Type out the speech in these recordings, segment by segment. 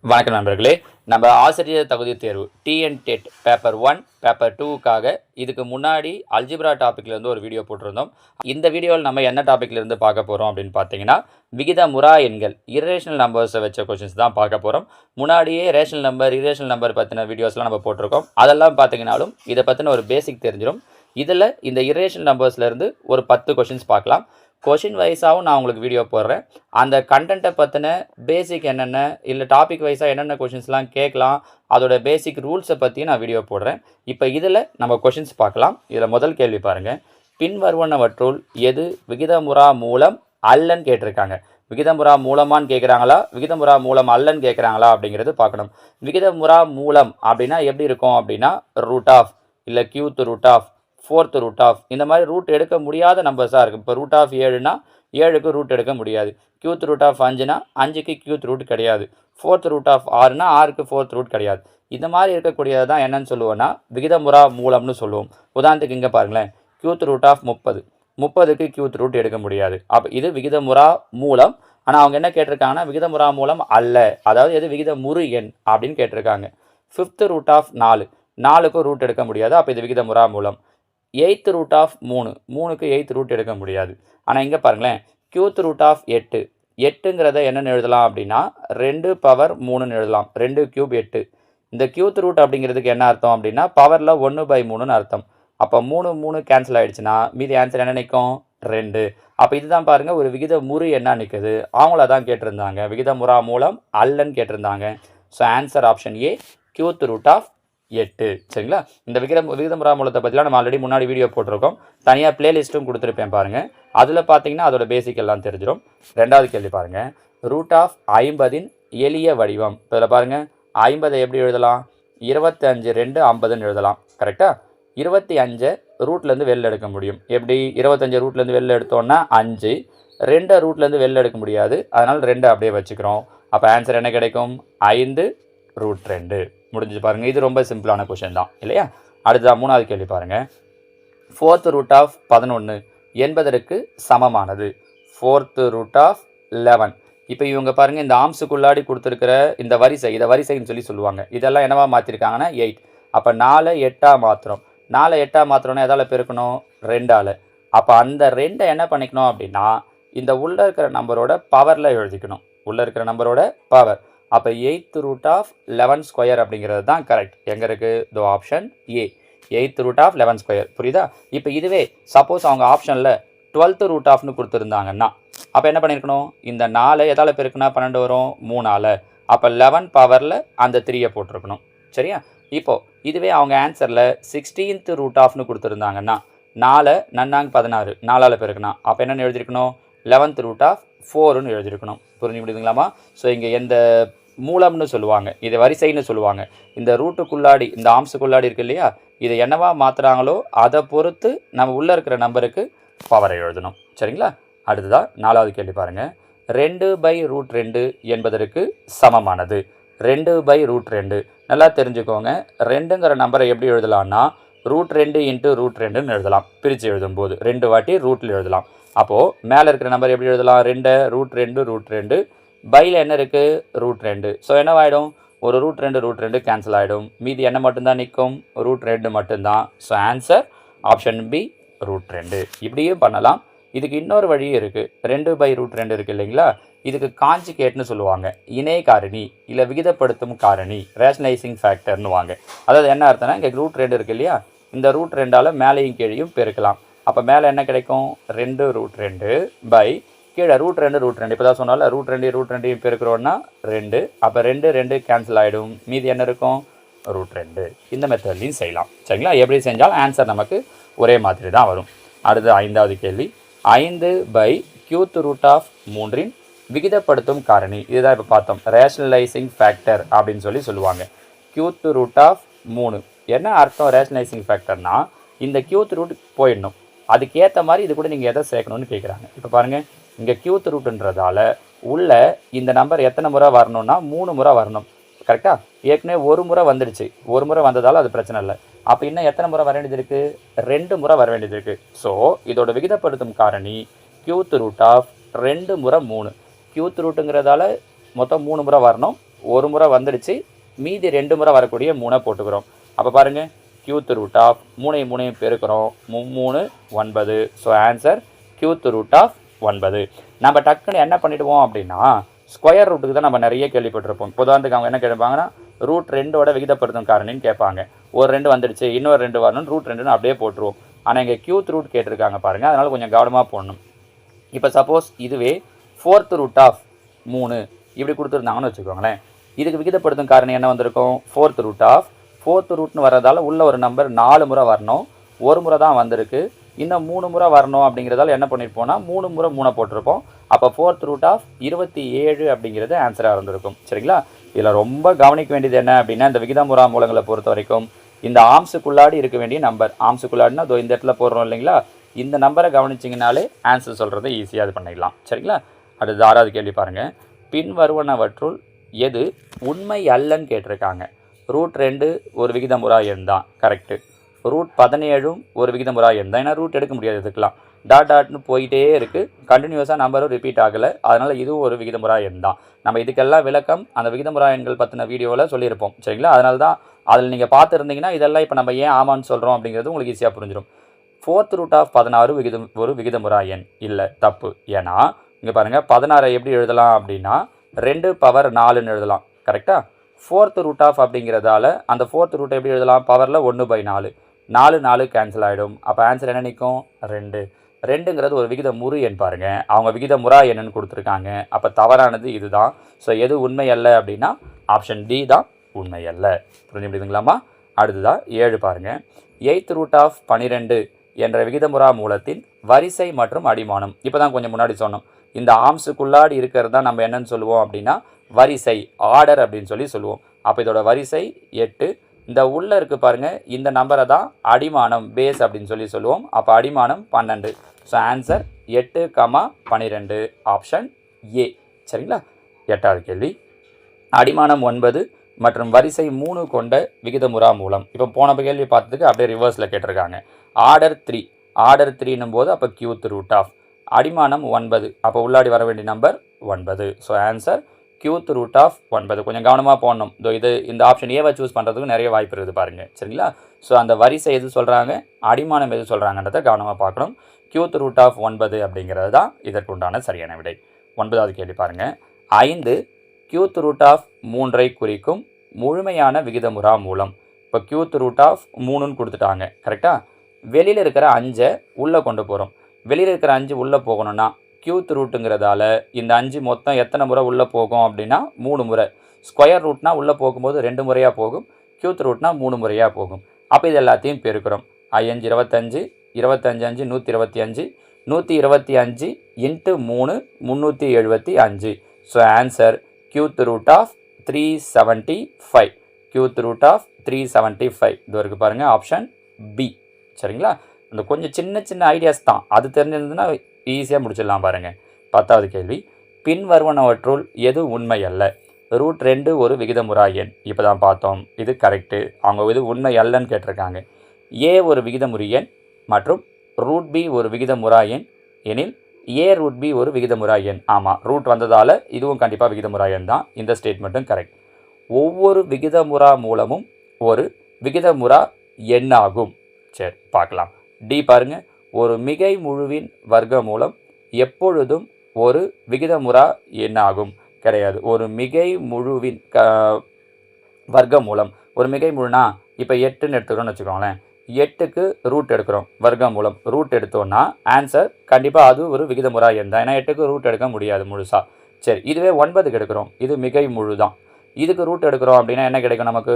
வணக்கம் நண்பர்களே. நம்ம ஆசிரியர் தகுதி தேர்வு டிஎன்-டெட் பேப்பர் 1 பேப்பர் 2க்காக இதுக்கு முன்னாடி அல்ஜிப்ரா டாப்பிக்லேருந்து ஒரு வீடியோ போட்டிருந்தோம். இந்த வீடியோவில் நம்ம என்ன டாப்பிக்லேருந்து பார்க்க போகிறோம் அப்படின்னு பார்த்தீங்கன்னா, விகிதமுறா எண்கள் இரேஷனல் நம்பர்ஸை வச்ச கொஷின்ஸ் தான் பார்க்க போகிறோம். முன்னாடியே ரேஷனல் நம்பர் இரேஷனல் நம்பர் பற்றின வீடியோஸ்லாம் நம்ம போட்டிருக்கோம். அதெல்லாம் பார்த்தீங்கன்னாலும் இதை பற்றின ஒரு பேசிக் தெரிஞ்சிடும். இதில் இந்த இரேஷனல் நம்பர்ஸ்லேருந்து ஒரு 10 கொஷின்ஸ் பார்க்கலாம். கொஷின் வைஸாகவும் நான் உங்களுக்கு வீடியோ போடுறேன். அந்த கண்டென்ட்டை பற்றின பேசிக் என்னென்ன, இல்லை டாபிக் வைஸாக என்னென்ன கொஷின்ஸ்லாம் கேட்கலாம், அதோட பேசிக் ரூல்ஸை பற்றியும் நான் வீடியோ போடுறேன். இப்போ இதில் நம்ம கொஷின்ஸ் பார்க்கலாம். இதில் முதல் கேள்வி பாருங்கள். பின்வருவனவற்றுள் எது விகிதமுறா மூலம் அல்லன்னு கேட்டிருக்காங்க. விகிதமுறா மூலமான்னு கேட்குறாங்களா, விகிதமுறா மூலம் அல்லன்னு கேட்குறாங்களா அப்படிங்கிறது பார்க்கணும். விகிதமுறா மூலம் அப்படின்னா எப்படி இருக்கும் அப்படின்னா, ரூட் ஆஃப் இல்லை cube root of, fourth root of, இந்த மாதிரி ரூட் எடுக்க முடியாத நம்பர்ஸாக இருக்குது. இப்போ ரூட் ஆஃப் 7னா 7க்கு ரூட் எடுக்க முடியாது. கியூத் ரூட் ஆஃப் 5னா 5க்கு கியூத் ரூட் கிடையாது. ஃபோர்த் ரூட் ஆஃப் 6னா 6க்கு ஃபோர்த் ரூட் கிடையாது. இந்த மாதிரி இருக்கக்கூடியது தான் என்னன்னு சொல்லுவோன்னா விகிதமுறா மூலம்னு சொல்லுவோம். உதாரணத்துக்கு இங்கே பாருங்களேன், கியூத் ரூட் ஆஃப் 30, 30க்கு கியூத் ரூட் எடுக்க முடியாது. அப்போ இது விகிதமுறா மூலம். ஆனால் அவங்க என்ன கேட்டிருக்காங்கன்னா விகிதமுறா மூலம் அல்ல, அதாவது எது விகிதமுறு எண் அப்படின்னு கேட்டிருக்காங்க. ஃபிஃப்த் ரூட் ஆஃப் 4, 4க்கும் ரூட் எடுக்க முடியாது. அப்போ இது விகிதமுறா மூலம். எயித் ரூட் ஆஃப் 3, 3க்கு எயித் ரூட் எடுக்க முடியாது. ஆனால் இங்கே பாருங்களேன், கியூத் ரூட் ஆஃப் 8, 8ங்கிறத என்னென்னு எழுதலாம் அப்படின்னா 2 பவர் 3ன்னு எழுதலாம். 2 கியூப் 8. இந்த கியூத் ரூட் அப்படிங்கிறதுக்கு என்ன அர்த்தம் அப்படின்னா பவரில் 1/3ன்னு அர்த்தம். அப்போ 3 3 கேன்சல் ஆகிடுச்சுன்னா மீதி ஆன்சர் என்ன நிற்கும்? 2. அப்போ இதுதான் பாருங்கள் ஒரு விகித முறு என்ன நிற்குது. அவங்கள தான் கேட்டிருந்தாங்க, விகிதமுறா மூலம் அல்லன்னு கேட்டிருந்தாங்க. So answer option A, cube root of 8. சரிங்களா? இந்த விகிதமுறா மூலத்தை பற்றிலாம் நம்ம ஆல்ரெடி முன்னாடி வீடியோ போட்டிருக்கோம். தனியாக பிளேலிஸ்ட்டும் கொடுத்துருப்பேன் பாருங்கள். அதில் பார்த்தீங்கன்னா அதோட பேசிக் எல்லாம் தெரிஞ்சிடும். ரெண்டாவது கேள்வி பாருங்கள். ரூட் ஆஃப் 50ன் எளிய வடிவம். இப்போ இதில் பாருங்கள், 50 எப்படி எழுதலாம்? 25 2 50ன்னு எழுதலாம். கரெக்டாக? 25 ரூட்லேருந்து வெளில எடுக்க முடியும். எப்படி? 25 ரூட்லேருந்து வெளில எடுத்தோன்னா 5, 2 ரூட்லேருந்து வெளில எடுக்க முடியாது. அதனால் 2 அப்படியே வச்சுக்கிறோம். அப்போ ஆன்சர் என்ன கிடைக்கும்? 5 ரூட் 2. முடிஞ்சு பாருங்கள். இது ரொம்ப சிம்பிளான கொஷின் தான் இல்லையா? அடுத்ததான் மூணாவது கேள்வி பாருங்கள். ஃபோர்த் ரூட் ஆஃப் 11 என்பதற்கு சமமானது. Fourth root of 11. இப்போ இவங்க பாருங்கள், இந்த ஆம்ஸுக்குள்ளாடி கொடுத்துருக்கிற இந்த வரிசை, இதை வரிசைன்னு சொல்லுவாங்க. இதெல்லாம் என்னவா மாற்றிருக்காங்கன்னா 8. அப்போ 4 8ஆக மாற்றுறோம். 4 8ஆக மாற்றுறோன்னா எதால் பெருக்கணும்? 2ஆல். அப்போ அந்த 2 என்ன பண்ணிக்கணும் அப்படின்னா இந்த உள்ளே இருக்கிற நம்பரோட பவரில் எழுதிக்கணும். உள்ளே இருக்கிற நம்பரோட பவர். அப்போ 8th ரூட் ஆஃப் 11 ஸ்கொயர் அப்படிங்கிறது தான் கரெக்ட். எங்கே இருக்குது? தோ option A, 8th root of 11 square. புரியுதா? இப்போ இதுவே சப்போஸ் அவங்க ஆப்ஷனில் 12th ரூட் ஆஃப்னு கொடுத்துருந்தாங்கன்னா அப்போ என்ன பண்ணியிருக்கணும்? இந்த 4 எதால் பெருக்குனா 12 வரும்? 3ஆல். அப்போ 11 பவரில் அந்த 3யை போட்டிருக்கணும். சரியா? இப்போது இதுவே அவங்க ஆன்சரில் 16th ரூட் ஆஃப்னு கொடுத்துருந்தாங்கன்னா 4 நன்னாங்க 16, 4ஆல் பெருக்குனா அப்போ என்னென்னு எழுதியிருக்கணும்? 11th root of 4ன்னு எழுதியிருக்கணும். புரிஞ்சு முடியுதுங்களாமா? ஸோ இங்கே எந்த மூலம்னு சொல்லுவாங்க, இது வரிசைன்னு சொல்லுவாங்க. இந்த ரூட்டுக்குள்ளாடி, இந்த ஆம்ஸுக்குள்ளாடி இருக்கு இல்லையா, இதை என்னவா மாற்றுறாங்களோ அதை பொறுத்து நம்ம உள்ளே இருக்கிற நம்பருக்கு பவரை எழுதணும். சரிங்களா? அடுத்ததாக நாலாவது கேள்வி பாருங்கள். 2/√2 என்பதற்கு சமமானது. 2/√2 நல்லா தெரிஞ்சுக்கோங்க. 2ங்கிற நம்பரை எப்படி எழுதலாம்னா √2 × √2ன்னு எழுதலாம். பிரித்து எழுதும்போது 2 வாட்டி ரூட்டில் எழுதலாம். அப்போது மேலே இருக்கிற நம்பர் எப்படி எழுதலாம்? 2 √2 √2 பையில் என்ன இருக்குது? √2. ஸோ என்னவாயிடும்? ஒரு √2 கேன்சல் ஆகிடும். மீதி என்ன மட்டும்தான் நிற்கும்? √2 மட்டும்தான். So answer option B, √2. இப்படியும் பண்ணலாம். இதுக்கு இன்னொரு வழியும் இருக்குது. 2/√2 இருக்குது இல்லைங்களா, இதுக்கு காஞ்சிகேட்னு சொல்லுவாங்க. இணை காரணி இல்லை விகிதப்படுத்தும் காரணி, ரேஷனலைசிங் ஃபேக்டர்னு வாங்க. அதாவது என்ன அர்த்தம்னா இங்கே √2 இருக்குது இல்லையா, இந்த √2ஆல் மேலேயும் கீழையும் பெருக்கலாம். அப்போ மேலே என்ன கிடைக்கும்? 2√2 பை கீழே √2 இப்போ தான் சொன்னால √2 பெருக்கிறோன்னா 2. அப்போ 2 2 கேன்சல் ஆகிடும். மீதி என்ன இருக்கும்? √2. இந்த மெத்தட்லையும் செய்யலாம். சரிங்களா? எப்படி செஞ்சாலும் ஆன்சர் நமக்கு ஒரே மாதிரி தான் வரும். அடுத்து ஐந்தாவது கேள்வி. 5/கியூத் ரூட் ஆஃப் 3ன் விகிதப்படுத்தும் காரணி. இதுதான் இப்போ பார்த்தோம், ரேஷனலைசிங் ஃபேக்டர் அப்படின்னு சொல்லுவாங்க. கியூத் ரூட் ஆஃப் 3 என்ன அர்த்தம்? ரேஷனலைசிங் ஃபேக்டர்னா இந்த கியூத் ரூட் போயிடணும், அதுக்கேற்ற மாதிரி இது கூட நீங்கள் எதை சேர்க்கணும்னு கேட்குறாங்க. இப்போ பாருங்கள், இங்கே கியூத் ரூட்டுன்றதால உள்ள இந்த நம்பர் எத்தனை முறை வரணும்னா 3 முறை வரணும். கரெக்டாக? ஏற்கனவே ஒரு முறை வந்துடுச்சு, ஒரு முறை வந்ததால் அது பிரச்சனை இல்லை. அப்போ இன்னும் எத்தனை முறை வர வேண்டியது இருக்குது? 2 முறை வர வேண்டியது இருக்குது. ஸோ இதோட விகிதப்படுத்தும் காரணி கியூத் ரூட் ஆஃப் 2 முறை 3. கியூத் ரூட்டுங்கிறதால மொத்தம் 3 முறை வரணும். ஒரு முறை வந்துடுச்சு, மீதி 2 முறை வரக்கூடிய 3 போட்டுக்கிறோம். அப்போ பாருங்கள், கியூத் ரூட் ஆஃப் 3 பெருக்கிறோம், 3 9. So answer cube root of 9. நம்ம டக்குன்னு என்ன பண்ணிவிடுவோம் அப்படின்னா, ஸ்கொயர் ரூட்டுக்கு தான் நம்ம நிறைய கேள்விப்பட்டிருப்போம். உதாரணத்துக்கு அவங்க என்ன கேட்பாங்கன்னா, ரூட் 2ஓட விகிதப்படுத்தும் காரணின்னு கேட்பாங்க. ஒரு 2 வந்துடுச்சு, இன்னொரு 2 வரணும்னு ரூட் 2ன்னு அப்படியே போட்டுருவோம். ஆனால் இங்கே கியூத் ரூட் கேட்டிருக்காங்க பாருங்கள், அதனால் கொஞ்சம் கவனமாக போடணும். இப்போ சப்போஸ் இதுவே 4th ரூட் ஆஃப் 3 இப்படி கொடுத்துருந்தாங்கன்னு வச்சுக்கோங்களேன், இதுக்கு விகிதப்படுத்தும் காரணி என்ன வந்திருக்கும்? 4th ரூட் ஆஃப் 4th ரூட்னு வரதால் உள்ள ஒரு நம்பர் 4 முறை வரணும், ஒரு முறை தான் வந்திருக்கு. இன்னும் 3 முறை வரணும் அப்படிங்கிறதால என்ன பண்ணியிருப்போம்னா 3 முறை 3 போட்டிருப்போம். அப்போ 4th ரூட் ஆஃப் 27 அப்படிங்கிறது ஆன்சராக இருந்திருக்கும். சரிங்களா? இதில் ரொம்ப கவனிக்க வேண்டியது என்ன அப்படின்னா, இந்த விகிதமுறா மூலங்களை பொறுத்த வரைக்கும் இந்த ஆம்ஸுக்குள்ளாடி இருக்க வேண்டிய நம்பர், ஆம்ஸுக்குள்ளாடினா இதோ இந்த இடத்துல போடுறோம் இல்லைங்களா, இந்த நம்பரை கவனிச்சிங்கனாலே ஆன்சர் சொல்கிறத ஈஸியாக இது பண்ணிடலாம். சரிங்களா? அடுத்து 6வது கேள்வி பாருங்கள். பின் வருவனவற்றுள் எது உண்மை அல்லன்னு கேட்டிருக்காங்க. ரூட் 2 ஒரு விகிதமுறா எண் தான், கரெக்டு. ரூட் 17 ஒரு விகிதமுறா எண் தான், ஏன்னா ரூட் எடுக்க முடியாது இதுக்கெலாம். டாட்னு போயிட்டே இருக்குது, கண்டினியூஸாக நம்பரும் ரிப்பீட் ஆகலை, அதனால் இதுவும் ஒரு விகிதமுறா எண் தான். நம்ம இதுக்கெல்லாம் விளக்கம் அந்த விகிதமுறா எண்கள் பற்றின வீடியோவில் சொல்லியிருப்போம். சரிங்களா? அதனால தான் அதில் நீங்கள் பார்த்துருந்தீங்கன்னா இதெல்லாம் இப்போ நம்ம ஏன் ஆமான்னு சொல்கிறோம் அப்படிங்கிறது உங்களுக்கு ஈஸியாக புரிஞ்சிடும். 4th ரூட் ஆஃப் 16 ஒரு விகிதமுறா எண் இல்லை, தப்பு. ஏன்னா இங்கே பாருங்கள், 16 எப்படி எழுதலாம் அப்படின்னா 2 பவர் 4ன்னு எழுதலாம், கரெக்டாக? 4th ரூட் ஆஃப் அப்படிங்கிறதால அந்த 4th ரூட்டை எப்படி எழுதலாம்? பவரில் 1/4, 4 கேன்சல் ஆகிடும். அப்போ ஆன்சர் என்ன நிற்கும்? 2. 2ங்கிறது ஒரு விகிதமுறு எண் பாருங்கள், அவங்க விகிதமுறா எண்ணுன்னு கொடுத்துருக்காங்க. அப்போ தவறானது இதுதான். ஸோ எது உண்மை அல்ல அப்படின்னா ஆப்ஷன் டி தான் உண்மை அல்ல. புரிஞ்சு முடியுதுங்களாமா? அடுத்துதான் 7 பாருங்கள். 8th ரூட் ஆஃப் 12 என்ற விகிதமுறா மூலத்தின் வரிசை மற்றும் அடிமானம். இப்போ தான் கொஞ்சம் முன்னாடி சொன்னோம், இந்த ஆம்ஸுக்குள்ளாடி இருக்கிறது தான் நம்ம என்னன்னு சொல்லுவோம் அப்படின்னா வரிசை, ஆர்டர் அப்படின்னு சொல்லுவோம். அப்போ இதோட வரிசை 8. இந்த உள்ளே இருக்குது பாருங்கள், இந்த நம்பரை தான் அடிமானம், பேஸ் அப்படின்னு சொல்லுவோம். அப்போ அடிமானம் 12. So answer 8, 12, option A. சரிங்களா? 8வது கேள்வி. அடிமானம் 9 மற்றும் வரிசை 3 கொண்ட விகிதமுறா மூலம். இப்போ போன கேள்வி பார்த்ததுக்கு அப்படியே ரிவர்ஸில் கேட்டிருக்காங்க. ஆர்டர் 3, ஆர்டர் 3ன்னும் போது அப்போ கியூத் ரூட் ஆஃப் அடிமானம் 9, அப்போ உள்ளாடி வர வேண்டிய number 9. So answer cube root of 9. கொஞ்சம் கவனமாக போடணும். இந்த ஆப்ஷன் ஏவை சூஸ் பண்ணுறதுக்கு நிறைய வாய்ப்பு இருக்குது பாருங்கள். சரிங்களா? ஸோ அந்த வரிசை எது சொல்கிறாங்க, அடிமானம் எது சொல்கிறாங்கன்றதை கவனமாக பார்க்கணும். கியூத் ரூட் ஆஃப் 9 அப்படிங்கிறது தான் இதற்குண்டான சரியான விடை. 9வது கேள்வி பாருங்கள். 5 கியூத் ரூட் ஆஃப் 3ஐ குறிக்கும் முழுமையான விகிதமுறா மூலம். இப்போ கியூத் ரூட் ஆஃப் 3ன்னு கொடுத்துட்டாங்க, கரெக்டாக? வெளியில் இருக்கிற 5 உள்ளே கொண்டு போகிறோம். வெளியில் இருக்கிற 5 உள்ளே போகணும்னா கியூத் ரூட்டுங்கிறதால இந்த 5 மொத்தம் எத்தனை முறை உள்ளே போகும் அப்படின்னா 3 முறை. ஸ்கொயர் ரூட்னா உள்ளே போகும்போது 2 முறையாக போகும், கியூத் ரூட்னா 3 முறையாக போகும். அப்போ இது எல்லாத்தையும் பெருக்கிறோம். 5 25, 25 125, 125 into 3 375. So answer cube root of 375. Cube root of 375 இது வரைக்கும் பாருங்கள், ஆப்ஷன் பி. சரிங்களா? இந்த கொஞ்சம் சின்ன சின்ன ஐடியாஸ் தான், அது தெரிஞ்சிருந்ததுன்னா ஈஸியாக முடிச்சிடலாம் பாருங்கள். 10வது கேள்வி. பின் வருவனவற்றுள் எது உண்மை அல்ல? ரூட் 2 ஒரு விகிதமுறா எண். இப்போ தான் பார்த்தோம், இது கரெக்டு. அவங்க இது உண்மை அல்லன்னு கேட்டிருக்காங்க. ஏ ஒரு விகிதமுறி எண் மற்றும் ரூட் பி ஒரு விகிதமுறா எண் எனில் ஏ ரூட் பி ஒரு விகிதமுறா எண். ஆமாம், ரூட் வந்ததால் இதுவும் கண்டிப்பாக விகிதமுறா எண் தான். இந்த ஸ்டேட்மெண்ட்டும் கரெக்ட். ஒவ்வொரு விகிதமுறா மூலமும் ஒரு விகிதமுறா எண்ணாகும். சரி, பார்க்கலாம். டி பாருங்கள். ஒரு மிகை முழுவின் வர்க்க மூலம் எப்பொழுதும் ஒரு விகிதமுறா எண்ணாகும். கிடையாது. ஒரு மிகை முழுவின் வர்க்க மூலம், ஒரு மிகை முழுனா இப்போ 8ன்னு எடுத்துக்கிறோன்னு வச்சுக்கோங்களேன். 8க்கு ரூட் எடுக்கிறோம், வர்க்க மூலம் ரூட் எடுத்தோன்னா ஆன்சர் கண்டிப்பாக அது ஒரு விகிதமுறா எண் தான். ஏன்னா 8க்கு ரூட் எடுக்க முடியாது முழுசாக. சரி, இதுவே 9க்கு எடுக்கிறோம், இது மிகை முழு தான். இதுக்கு ரூட் எடுக்கிறோம் அப்படின்னா என்ன கிடைக்கும்? நமக்கு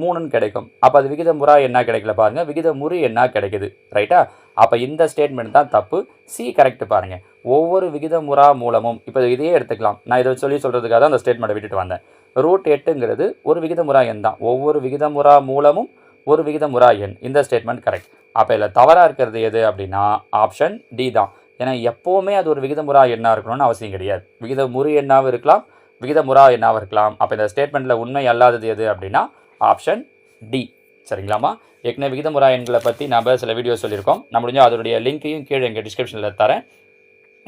3ன்னு கிடைக்கும். அப்போ அது விகிதமுறா என்ன கிடைக்கல பாருங்கள், விகிதமுறு என்ன கிடைக்குது. ரைட்டா? அப்போ இந்த ஸ்டேட்மெண்ட் தான் தப்பு. சி கரெக்ட் பாருங்கள். ஒவ்வொரு விகிதமுறா மூலமும், இப்போ இதையே எடுத்துக்கலாம். நான் இதை சொல்கிறதுக்காக தான் அந்த ஸ்டேட்மெண்ட்டை விட்டுட்டு வந்தேன். ரூட் 8ங்கிறது ஒரு விகிதமுறா எண் தான். ஒவ்வொரு விகிதமுறா மூலமும் ஒரு விகிதமுறா எண். இந்த ஸ்டேட்மெண்ட் கரெக்ட். அப்போ இதில் தவறாக இருக்கிறது எது அப்படின்னா ஆப்ஷன் டி தான். ஏன்னா எப்போவுமே அது ஒரு விகிதமுறா எண்ணாக இருக்கணும்னு அவசியம் கிடையாது. விகிதமுறு எண்ணாகவும் இருக்கலாம், விகிதமுறா எண்ணாகவும் இருக்கலாம். அப்போ இந்த ஸ்டேட்மெண்ட்டில் உண்மை அல்லாதது எது அப்படின்னா ஆப்ஷன் டி. சரிங்களாமா? ஏற்கனவே விகிதமுறா எண்களை பற்றி நம்ம சில வீடியோ சொல்லியிருக்கோம். நான் முடிஞ்சால் அதனுடைய லிங்க்கையும் கீழே எங்கள் டிஸ்கிரிப்ஷனில் தரேன்.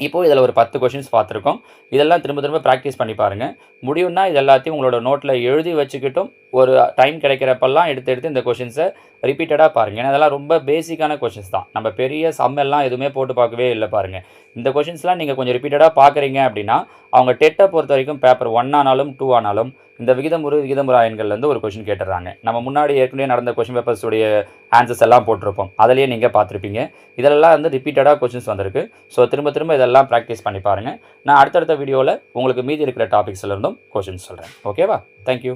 இப்போது இதில் ஒரு 10 கொஷின்ஸ் பார்த்துருக்கோம். இதெல்லாம் திரும்ப திரும்ப ப்ராக்டிஸ் பண்ணி பாருங்கள். முடியும்னா இது எல்லாத்தையும் உங்களோட நோட்டில் எழுதி வச்சுக்கிட்டும் ஒரு டைம் கிடைக்கிறப்பெல்லாம் எடுத்து எடுத்து இந்த கொஷின்ஸை ரிப்பீட்டடாக பாருங்கள். ஏன்னா அதெல்லாம் ரொம்ப பேசிக்கான கொஷின்ஸ் தான். நம்ம பெரிய சம்மெல்லாம் எதுவுமே போட்டு பார்க்கவே இல்லை பாருங்கள். இந்த கொஷின்ஸ்லாம் நீங்கள் கொஞ்சம் ரிப்பீட்டடாக பார்க்குறீங்க அப்படின்னா அவங்க டெட்டை பொறுத்த வரைக்கும் பேப்பர் 1 ஆனாலும் 2 ஆனாலும் இந்த விகிதமுறு எண்கள்லேருந்து ஒரு கொஷின் கேட்டுறாங்க. நம்ம முன்னாடி ஏற்கனவே நடந்த கொஷின் பேப்பர்ஸுடைய ஆன்சர்ஸ் எல்லாம் போட்டிருப்போம். அதிலேயே நீங்கள் பார்த்துருப்பீங்க. இதெல்லாம் வந்து ரிப்பீட்டடாக கொஷின்ஸ் வந்திருக்கு. ஸோ திரும்ப திரும்ப இதெல்லாம் ப்ராக்டிஸ் பண்ணி பாருங்கள். நான் அடுத்தடுத்த வீடியோவில் உங்களுக்கு மீதி இருக்கிற டாபிக்ஸ்லேருந்தும் கொஷின்ஸ் சொல்கிறேன். ஓகேவா? தேங்க்யூ.